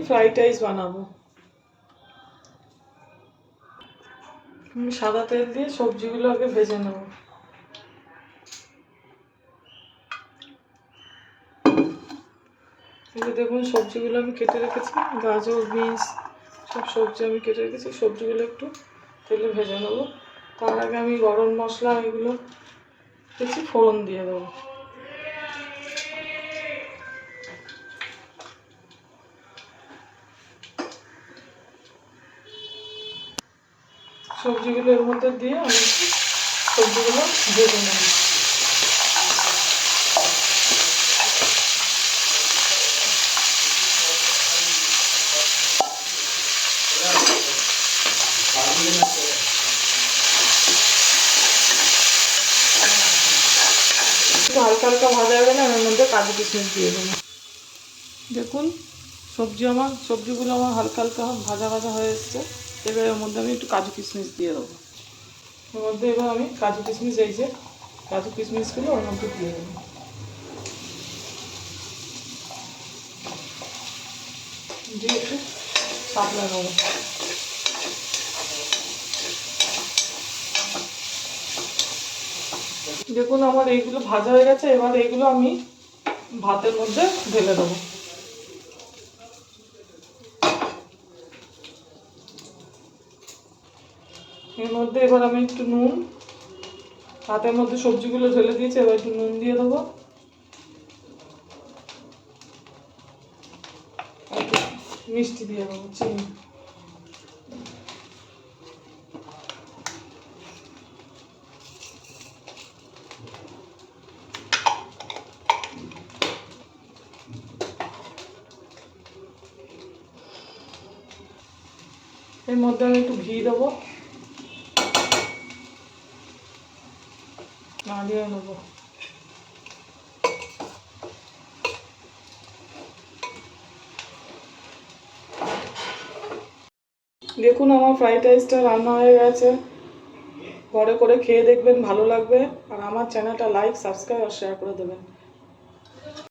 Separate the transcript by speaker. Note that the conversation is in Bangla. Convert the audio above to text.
Speaker 1: ফ্রাইড রাইস বানাবো। আমি সাদা তেল দিয়ে সবজিগুলো আগে ভেজে নেব। এই দেখুন সবজিগুলো আমি কেটে রেখেছি, গাজর বিনস সব সবজি আমি কেটে রেখেছি। সবজিগুলো একটু তেলে ভেজে নেবো। তার আগে আমি গরম মশলা এগুলো কিছু ফোড়ন দিয়ে দেবো। সবজিগুলো এর মধ্যে দিয়ে আমি সবজিগুলো ভেজে নেব। একটু হালকা হালকা ভাজা হয়ে গেলে এর মধ্যে কাজু কিশমিশ দিয়ে দেবো। দেখুন সবজিগুলো আমার হালকা হালকা ভাজা ভাজা হয়ে এসছে। এবার এর মধ্যে আমি একটু কাজু কিশমিশ দিয়ে দেবো। এর মধ্যে এবার আমি কাজু কিশমিশগুলো ওর মধ্যে দিয়ে দেবো। দিয়ে একটু সাবলা নেবো। দেখুন আমার এইগুলো ভাজা হয়ে গেছে। এবার এইগুলো আমি ভাতের মধ্যে ঢেলে দেবো। এর মধ্যে এবার আমি একটু নুন, ভাতের মধ্যে সবজিগুলো ঢেলে দিয়েছি, এবার একটু নুন দিয়ে দেবো, একটু মিষ্টি দিয়ে দেবো, চিনি। এর মধ্যে আমি একটু ঘি দেবো, নাড়িয়ে নেবো। দেখুন আমার ফ্রাইড রাইসটা রান্না হয়ে গেছে। ঘরে করে খেয়ে দেখবেন, ভালো লাগবে। আর আমার চ্যানেলটা লাইক, সাবস্ক্রাইব আর শেয়ার করে দেবেন।